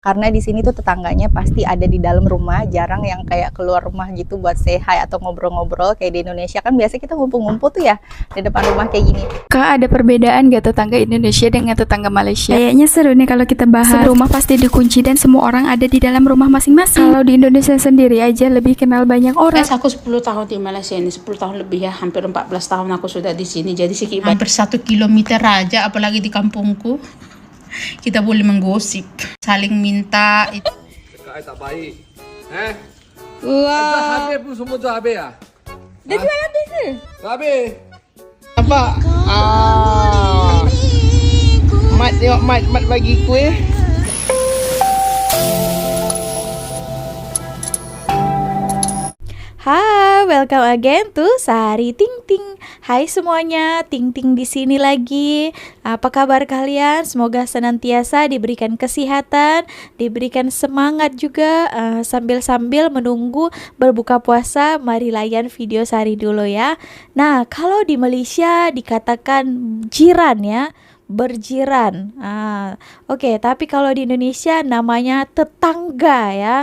karena di sini tuh tetangganya pasti ada di dalam rumah, jarang yang kayak keluar rumah gitu buat say hi atau ngobrol-ngobrol. Kayak di Indonesia kan biasa kita ngumpul-ngumpul tuh ya di depan rumah kayak gini. Kak, ada perbedaan gak tetangga Indonesia dengan tetangga Malaysia? Kayaknya seru nih kalau kita bahas. Rumah pasti dikunci dan semua orang ada di dalam rumah masing-masing. Kalau di Indonesia sendiri aja lebih kenal banyak orang. Aku 10 tahun di Malaysia ini, 10 tahun lebih ya, hampir 14 tahun aku sudah di sini. Jadi sekitar hampir 1 kilometer aja, apalagi di kampungku. Kita boleh menggosip, saling minta. Cakap tak baik. Wah. Habis pun semua tu habis lah. Dah jual habis ke? Habis. Nampak? Mat tengok Mat bagi kuih. Hai, welcome again to Sari Ting Ting. Hai semuanya, Ting Ting di sini lagi. Apa kabar kalian? Semoga senantiasa diberikan kesehatan, diberikan semangat juga sambil-sambil menunggu berbuka puasa. Mari layan video Sari dulu ya. Nah, kalau di Malaysia dikatakan jiran ya, berjiran. Oke, tapi kalau di Indonesia namanya tetangga ya.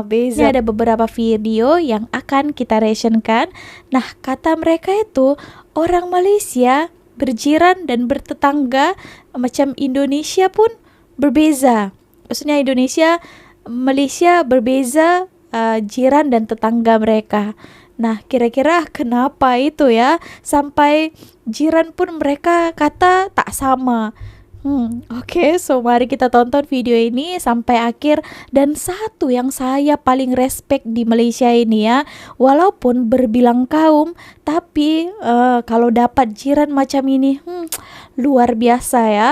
Beza. Ini ada beberapa video yang akan kita reactionkan. Nah, kata mereka itu orang Malaysia berjiran dan bertetangga macam Indonesia pun berbeza. Maksudnya Malaysia berbeza jiran dan tetangga mereka. Nah, kira-kira kenapa itu ya? Sampai jiran pun mereka kata tak sama. Oke, so mari kita tonton video ini sampai akhir. Dan satu yang saya paling respect di Malaysia ini ya, walaupun berbilang kaum, tapi kalau dapat jiran macam ini, luar biasa ya.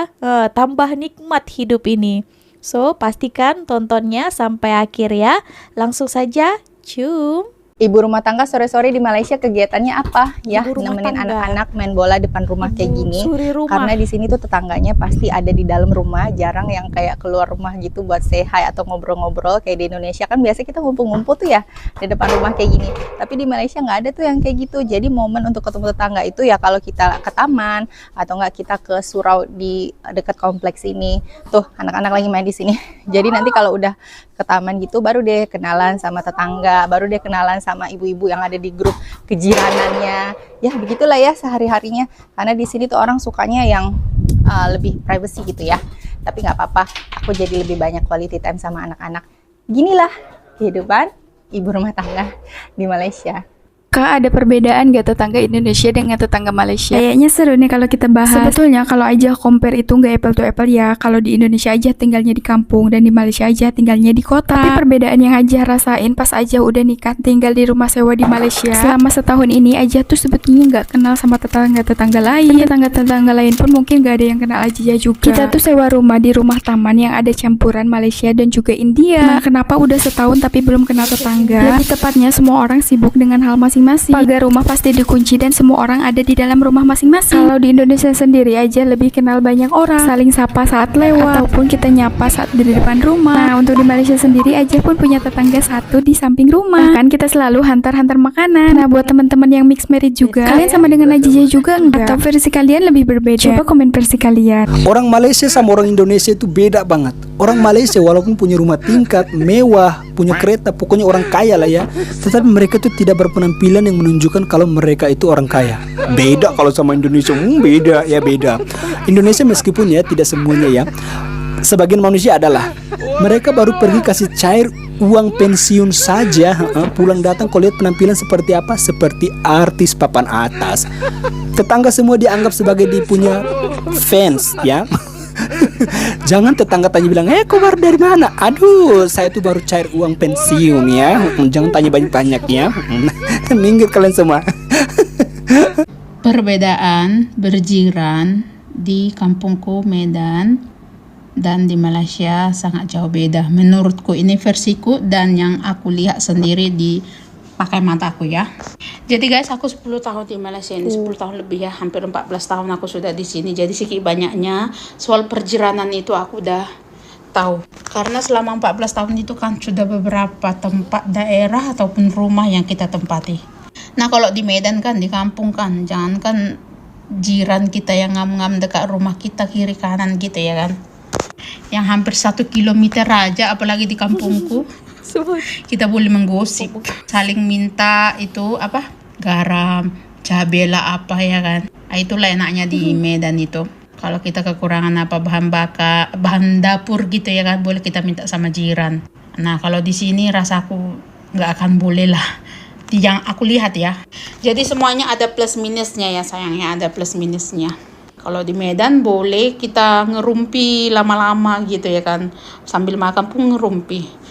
Tambah nikmat hidup ini. So, pastikan tontonnya sampai akhir ya. Langsung saja, cium. Ibu rumah tangga sore-sore di Malaysia kegiatannya apa ya? tangga. Nemenin anak-anak main bola depan rumah kayak gini. Karena di sini tuh tetangganya pasti ada di dalam rumah, jarang yang kayak keluar rumah gitu buat say hi atau ngobrol-ngobrol. Kayak di Indonesia kan biasa kita ngumpul-ngumpul tuh ya di depan rumah kayak gini. Tapi di Malaysia nggak ada tuh yang kayak gitu. Jadi momen untuk ketemu tetangga itu ya kalau kita ke taman atau nggak kita ke surau di dekat kompleks ini. Tuh anak-anak lagi main di sini. Jadi nanti kalau udah ke taman gitu baru deh kenalan sama tetangga, baru deh kenalan sama ibu-ibu yang ada di grup kejiranannya. Ya begitulah ya sehari-harinya. Karena di sini tuh orang sukanya yang lebih privacy gitu ya. Tapi nggak apa-apa, aku jadi lebih banyak quality time sama anak-anak. Ginilah kehidupan ibu rumah tangga di Malaysia. Kak, ada perbedaan gak tetangga Indonesia dengan tetangga Malaysia? Kayaknya seru nih kalau kita bahas. Sebetulnya kalau aja compare itu nggak apple to apple ya. Kalau di Indonesia aja tinggalnya di kampung dan di Malaysia aja tinggalnya di kota. Tapi perbedaan yang aja rasain pas aja udah nikah tinggal di rumah sewa di Malaysia. Selama setahun ini aja tuh sebetulnya nggak kenal sama tetangga-tetangga lain. Tetangga-tetangga lain pun mungkin nggak ada yang kenal aja juga. Kita tuh sewa rumah di rumah taman yang ada campuran Malaysia dan juga India. Nah, kenapa udah setahun tapi belum kenal tetangga? Lebih tepatnya semua orang sibuk dengan hal masing-masing. Pagar rumah pasti dikunci dan semua orang ada di dalam rumah masing-masing. Kalau di Indonesia sendiri aja lebih kenal banyak orang, saling sapa saat lewat ataupun kita nyapa saat di depan rumah. Nah, untuk di Malaysia sendiri aja pun punya tetangga satu di samping rumah. Bahkan kita selalu hantar-hantar makanan. Nah, buat teman-teman yang mixed married juga, kalian sama dengan Najijah juga enggak? Atau versi kalian lebih berbeda? Coba komen versi kalian. Orang Malaysia sama orang Indonesia itu beda banget. Orang Malaysia walaupun punya rumah tingkat mewah, punya kereta, pokoknya orang kaya lah ya, tetapi mereka tuh tidak berpenampilan yang menunjukkan kalau mereka itu orang kaya. Beda kalau sama Indonesia, beda ya beda. Indonesia meskipun ya tidak semuanya ya, sebagian manusia adalah mereka baru pergi kasih cair uang pensiun saja, pulang datang kau lihat penampilan seperti apa, seperti artis papan atas. Tetangga semua dianggap sebagai dia punya fans ya. Jangan tetangga tanya bilang, kau baru dari mana? Aduh, saya tuh baru cair uang pensiun ya. Jangan tanya banyak-banyak ya. Minggir kalian semua. Perbedaan berjiran di kampungku Medan dan di Malaysia sangat jauh beda. Menurutku ini versiku dan yang aku lihat sendiri di pakai mataku ya. Jadi guys, aku 10 tahun di Malaysia ini, 10 tahun lebih ya, hampir 14 tahun aku sudah di sini. Jadi sedikit banyaknya soal perjiranan itu aku udah tahu. Karena selama 14 tahun itu kan sudah beberapa tempat daerah ataupun rumah yang kita tempati. Nah, kalau di Medan kan, di kampung kan, jangankan jiran kita yang ngam-ngam dekat rumah kita kiri kanan gitu ya kan. yang hampir 1 kilometer aja, apalagi di kampungku. Kita boleh menggosip, saling minta itu apa, garam, cabai lah apa ya kan. Itulah enaknya di Medan itu. Kalau kita kekurangan apa bahan dapur gitu ya kan, boleh kita minta sama jiran. Nah kalau di sini rasaku nggak akan boleh lah, yang aku lihat ya. Jadi semuanya ada plus minusnya ya sayangnya, ada plus minusnya. Kalau di Medan boleh kita ngerumpi lama-lama gitu ya kan, sambil makan pun ngerumpi.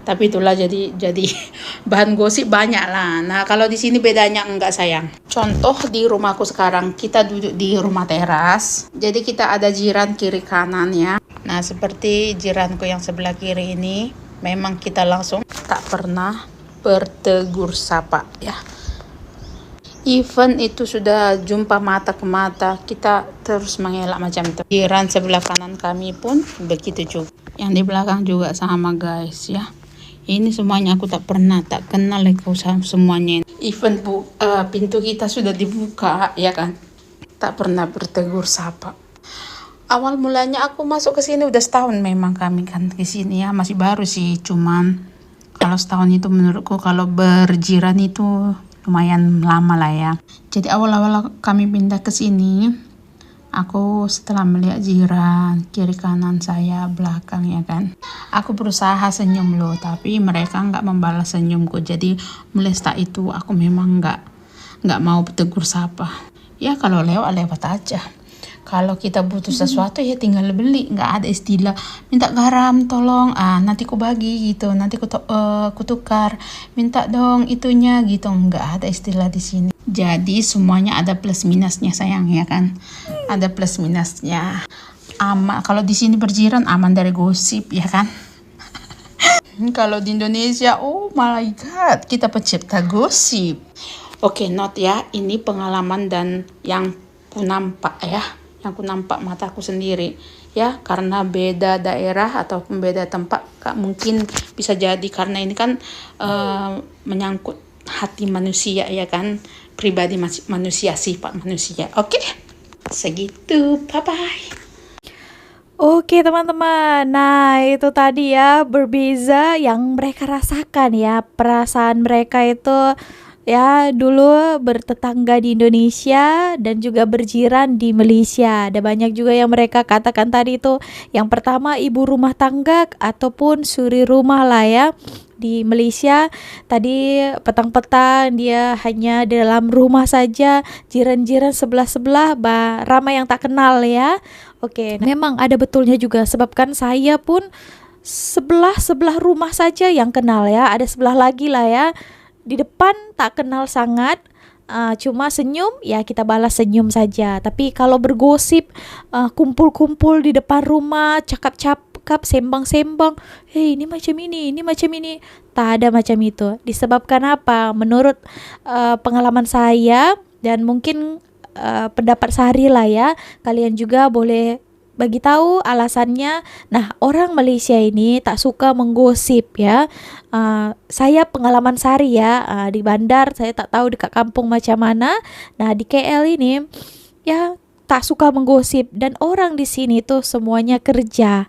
Tapi itulah jadi bahan gosip banyak lah. Nah kalau di sini bedanya enggak sayang. Contoh di rumahku sekarang, kita duduk di rumah teras. Jadi kita ada jiran kiri kanan ya. Nah seperti jiranku yang sebelah kiri ini, memang kita langsung tak pernah bertegur sapa ya. Even itu sudah jumpa mata ke mata, kita terus mengelak macam itu. Jiran sebelah kanan kami pun begitu juga. Yang di belakang juga sama guys ya. Ini semuanya aku tak kenal kau semuanya. Even pintu kita sudah dibuka ya kan, tak pernah bertegur sapa. Awal mulanya aku masuk ke sini udah setahun, memang kami kan ke sini ya, masih baru sih, cuman kalau setahun itu menurutku kalau berjiran itu lumayan lama lah ya. Jadi awal-awal kami pindah ke sini, aku setelah melihat jiran kiri kanan saya, belakang ya kan, aku berusaha senyum loh, tapi mereka nggak membalas senyumku. Jadi mulai saat itu aku memang nggak mau tegur sapa. Ya kalau lewat aja. Kalau kita butuh sesuatu ya tinggal beli, nggak ada istilah minta garam tolong, nanti ku bagi gitu, nanti ku tukar, minta dong itunya gitu, nggak ada istilah di sini. Jadi semuanya ada plus minusnya sayang ya kan, ada plus minusnya. Kalau di sini berjiran aman dari gosip ya kan. Kalau di Indonesia, oh my god, kita pencipta gosip. Oke, note ya, ini pengalaman dan yang ku nampak ya, yang ku nampak mataku sendiri ya, karena beda daerah ataupun beda tempat, mungkin bisa jadi karena ini kan menyangkut hati manusia ya kan, pribadi manusia, sifat manusia. Oke, segitu, bye bye. Oke teman-teman, nah itu tadi ya berbeza yang mereka rasakan ya, perasaan mereka itu ya dulu bertetangga di Indonesia dan juga berjiran di Malaysia. Ada banyak juga yang mereka katakan tadi itu, yang pertama ibu rumah tangga ataupun suri rumah lah ya. Di Malaysia tadi petang-petang dia hanya di dalam rumah saja, jiran-jiran sebelah-sebelah ramai yang tak kenal ya. Oke, memang ada betulnya juga, sebabkan saya pun sebelah rumah saja yang kenal ya, ada sebelah lagi lah ya. Di depan tak kenal sangat, cuma senyum ya kita balas senyum saja. Tapi kalau bergosip, kumpul-kumpul di depan rumah, cakap-cakap, sembang-sembang, ini macam ini, tak ada macam itu. Disebabkan apa? Menurut pengalaman saya dan mungkin pendapat Sahri lah ya, kalian juga boleh bagi tahu alasannya. Nah, orang Malaysia ini tak suka menggosip ya. Saya pengalaman Sahri ya, di bandar, saya tak tahu dekat kampung macam mana. Nah, di KL ini ya tak suka menggosip, dan orang di sini tuh semuanya kerja.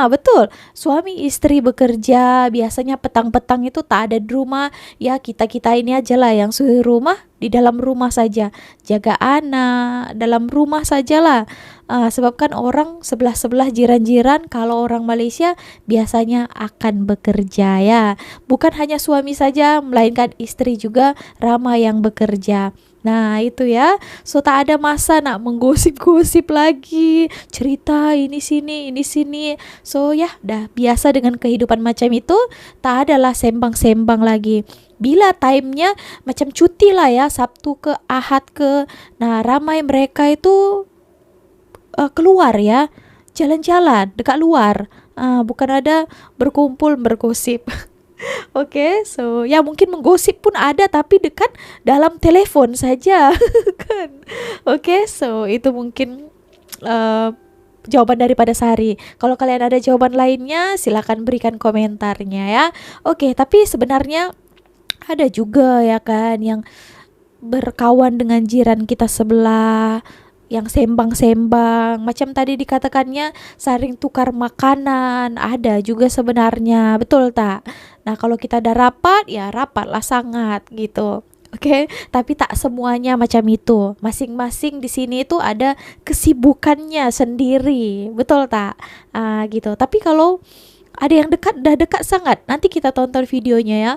Betul. Suami istri bekerja, biasanya petang-petang itu tak ada di rumah. Ya kita ini aja lah yang suruh rumah, di dalam rumah saja. Jaga anak, dalam rumah sajalah. Sebab kan orang sebelah-sebelah jiran-jiran, kalau orang Malaysia biasanya akan bekerja ya. Bukan hanya suami saja, melainkan istri juga ramai yang bekerja. Nah itu ya, so tak ada masa nak menggosip-gosip lagi, cerita ini sini. So ya dah biasa dengan kehidupan macam itu, tak adalah sembang-sembang lagi. Bila timenya macam cuti lah ya, Sabtu ke Ahad ke, nah ramai mereka itu keluar ya, jalan-jalan dekat luar, bukan ada berkumpul bergosip. Oke, so ya mungkin menggosip pun ada, tapi dekat dalam telepon saja kan. Oke, so itu mungkin jawaban daripada Sari. Kalau kalian ada jawaban lainnya, silakan berikan komentarnya ya. Oke, tapi sebenarnya ada juga ya kan yang berkawan dengan jiran kita sebelah, yang sembang-sembang. Macam tadi dikatakannya saling tukar makanan, ada juga sebenarnya, betul tak? Nah, kalau kita ada rapat, ya rapatlah sangat gitu. Oke, tapi tak semuanya macam itu. Masing-masing di sini itu ada kesibukannya sendiri, betul tak? Gitu. Tapi kalau ada yang dekat, dah dekat sangat, nanti kita tonton videonya ya.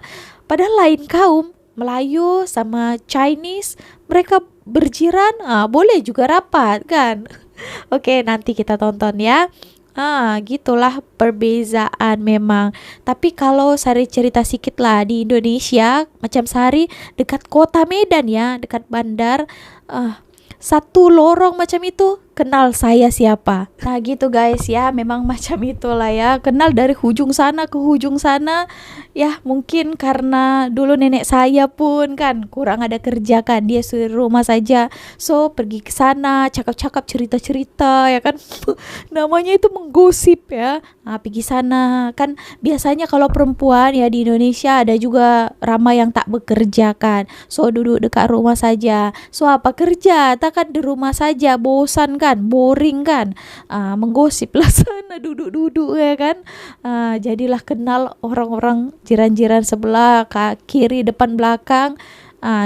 Padahal lain kaum, Melayu sama Chinese, mereka berjiran, boleh juga rapat kan? Oke, nanti kita tonton ya. Gitulah perbezaan memang. Tapi kalau Sari cerita sedikit lah, di Indonesia macam Sari dekat kota Medan ya, dekat bandar, satu lorong macam itu kenal saya siapa. Nah gitu guys ya, memang macam itulah ya, kenal dari hujung sana ke hujung sana. Ya mungkin karena dulu nenek saya pun kan kurang ada kerja kan, dia suruh rumah saja, so pergi ke sana cakap-cakap cerita-cerita ya kan. Namanya itu menggosip ya. Pergi sana kan, biasanya kalau perempuan ya di Indonesia ada juga ramai yang tak bekerja kan, so duduk dekat rumah saja. So apa kerja, tak kan di rumah saja, bosan kan, boring kan, menggosip lah sana, duduk-duduk ya kan. Jadilah kenal orang-orang jiran-jiran sebelah, kiri, depan, belakang,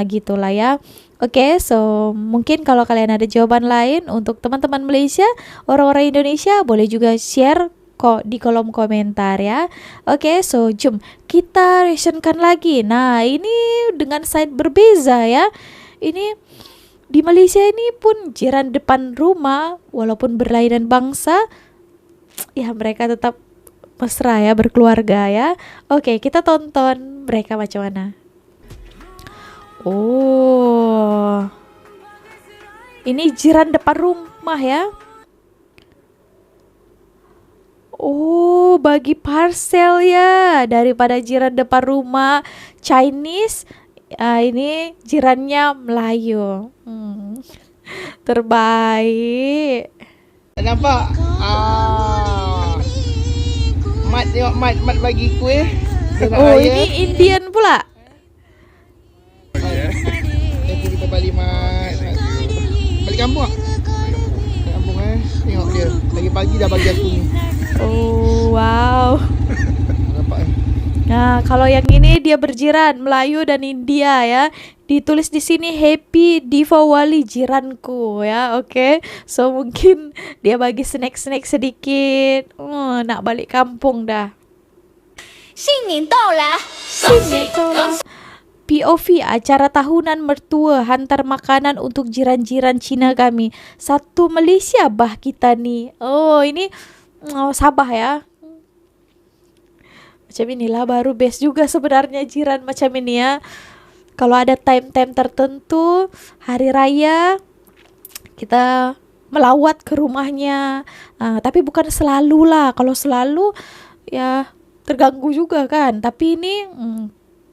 gitulah ya. Oke, so mungkin kalau kalian ada jawaban lain untuk teman-teman Malaysia, orang-orang Indonesia, boleh juga share kok di kolom komentar ya. Oke, so jom kita reactionkan lagi. Nah ini dengan side berbeza ya. Ini di Malaysia ini pun jiran depan rumah, walaupun berlainan bangsa, ya mereka tetap mesra ya, berkeluarga ya. Oke, kita tonton mereka macam mana. Oh, ini jiran depan rumah ya. Oh, bagi parcel ya, daripada jiran depan rumah Chinese, ini jirannya Melayu. Terbaik. Tak nampak? Mat tengok Mat bagi kuih. Oh, ini Indian pula. Nanti kita balik Mat. Balik kampung tak? Balik kampung Tengok dia. Pagi-pagi dah bagi aku ni. Oh, wow. Nampak Nah, kalau yang ini dia berjiran Melayu dan India ya. Ditulis di sini Happy Diwali jiranku ya. Oke. So mungkin dia bagi snack-snack sedikit. Nak balik kampung dah. 新年到了， POV acara tahunan mertua hantar makanan untuk jiran-jiran Cina kami. Satu Malaysia bah kita ni. Oh, ini Sabah ya. Macam inilah baru best juga sebenarnya jiran macam ini ya. Kalau ada time-time tertentu, hari raya, kita melawat ke rumahnya. Tapi bukan selalu lah. Kalau selalu ya terganggu juga kan. Tapi ini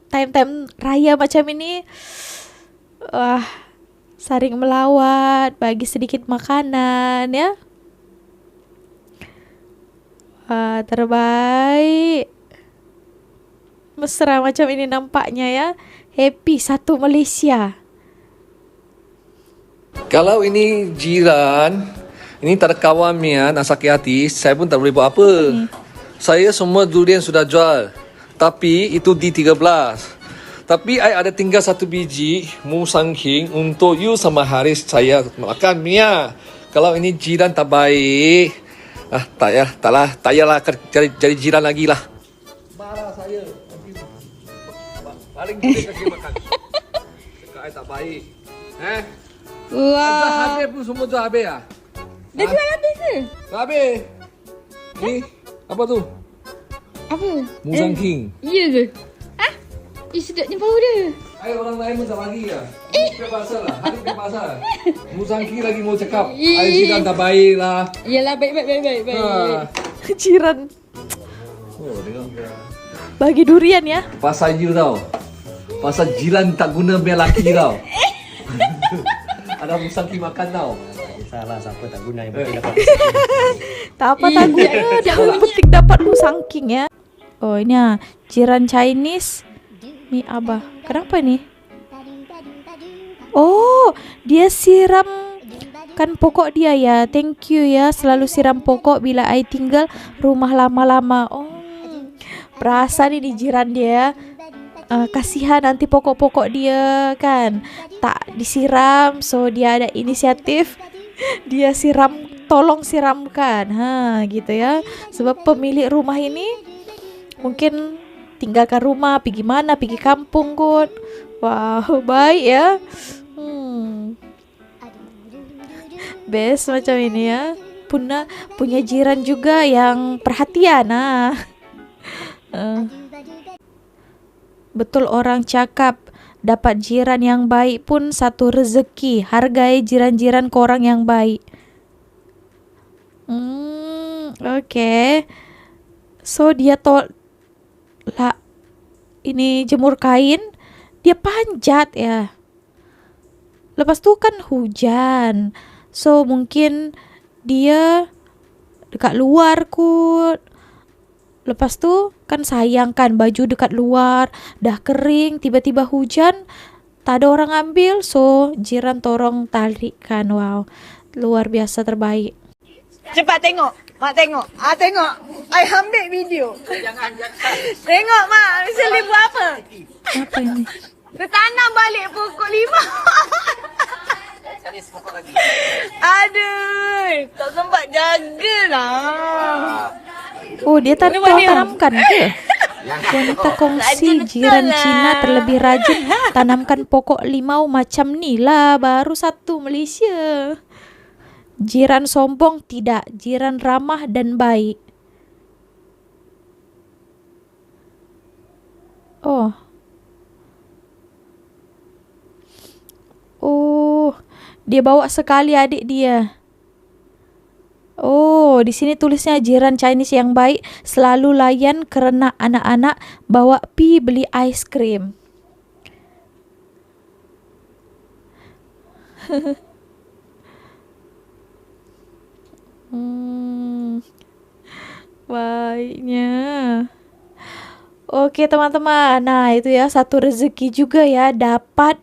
time-time raya macam ini, saling melawat, bagi sedikit makanan ya. Terbaik. Mesra macam ini nampaknya ya. Happy satu Malaysia. Kalau ini jiran, ini tak ada kawan Mian, nak sakit hati, saya pun tak boleh buat apa. Saya semua durian sudah jual. Tapi itu di 13. Tapi I ada tinggal satu biji Musang King untuk you sama Haris saya makan Mia. Kalau ini jiran tak baik, tak payahlah cari jiran lagi lah. Marah saya. Paling gede kaki makan. Cakap I tak baik. Jual habis pun semua jual habis lah. Dah jual habis ke? Jual habis. Ni apa tu? Apa? Musang King. Ya ke? Sedapnya bau dia. Ay, orang lain pun tak bagi lah. Ke pasal lah. Hari ke pasal. Musang King lagi mau cakap. Ay, jiran tak baik lah. Yalah, baik. Jiran Oh, tengok. bagi durian ya. Pasal you tau. Pasal jiran tak guna biar laki tau. Ada Musang King makan tau. Salah, siapa tak guna yang penting dapat. Tak apa tak guna, yang penting dapat Musang King ya. Oh ini jiran Chinese. Mi Abah. Kenapa nih? Oh, dia siram kan pokok dia ya. Thank you ya, selalu siram pokok bila I tinggal rumah lama-lama. Oh, perasaan ini jiran dia. Kasihan nanti pokok-pokok dia kan tak disiram, so dia ada inisiatif dia tolong siramkan, gitu ya. Sebab pemilik rumah ini mungkin tinggalkan rumah, pergi mana, pergi kampung kot. Wow, baik ya. Best macam ini ya. Punya jiran juga yang perhatian. Betul orang cakap, dapat jiran yang baik pun satu rezeki. Hargai jiran-jiran korang yang baik. Oke. So dia ini jemur kain, dia panjat ya. Lepas tu kan hujan. So mungkin dia dekat luar kot. Lepas tu kan sayang kan baju dekat luar, dah kering, tiba-tiba hujan, tak ada orang ambil, so jiran tolong tarikkan. Wow, luar biasa, terbaik. Cepat tengok, Mak tengok. Tengok. I ambil video. Tengok Mak, Michelle dia buat apa? Apa ini? Dia tanam balik pokok 5. Aduh, tak sempat jagalah. Oh, dia tanamkan ke? Wanita kongsi jiran Cina terlebih rajin tanamkan pokok limau macam ni lah, baru satu Malaysia. Jiran sombong tidak, jiran ramah dan baik. Oh, dia bawa sekali adik dia. Oh, di sini tulisnya jiran Chinese yang baik selalu layan kerana anak-anak bawa pi beli ice cream. Baiknya. Oke teman-teman, nah itu ya satu rezeki juga ya, dapat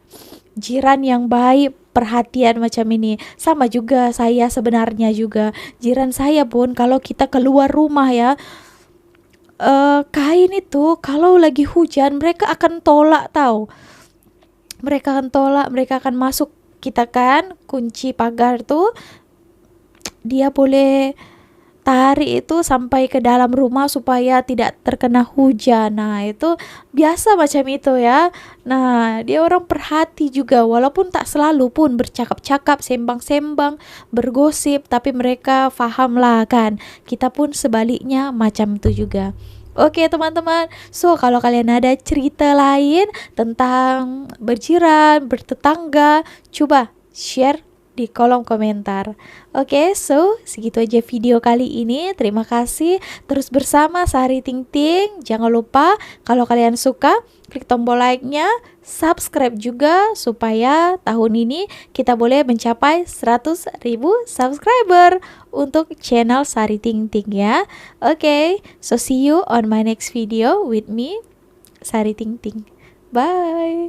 jiran yang baik, perhatian macam ini. Sama juga saya sebenarnya juga. Jiran saya pun kalau kita keluar rumah ya, kain itu kalau lagi hujan mereka akan tolak tahu. Mereka akan tolak, mereka akan masuk. Kita kan kunci pagar tuh, dia boleh tarik itu sampai ke dalam rumah supaya tidak terkena hujan. Nah itu biasa macam itu ya. Nah dia orang perhati juga, walaupun tak selalu pun bercakap-cakap, sembang-sembang, bergosip, tapi mereka faham lah kan. Kita pun sebaliknya macam itu juga. Oke teman-teman, so kalau kalian ada cerita lain tentang berjiran, bertetangga, coba share di kolom komentar. Oke, so segitu aja video kali ini. Terima kasih. Terus bersama Sari Ting Ting. Jangan lupa kalau kalian suka, klik tombol like-nya, subscribe juga supaya tahun ini kita boleh mencapai 100.000 subscriber untuk channel Sari Ting Ting ya. Oke, so see you on my next video with me, Sari Ting Ting. Bye.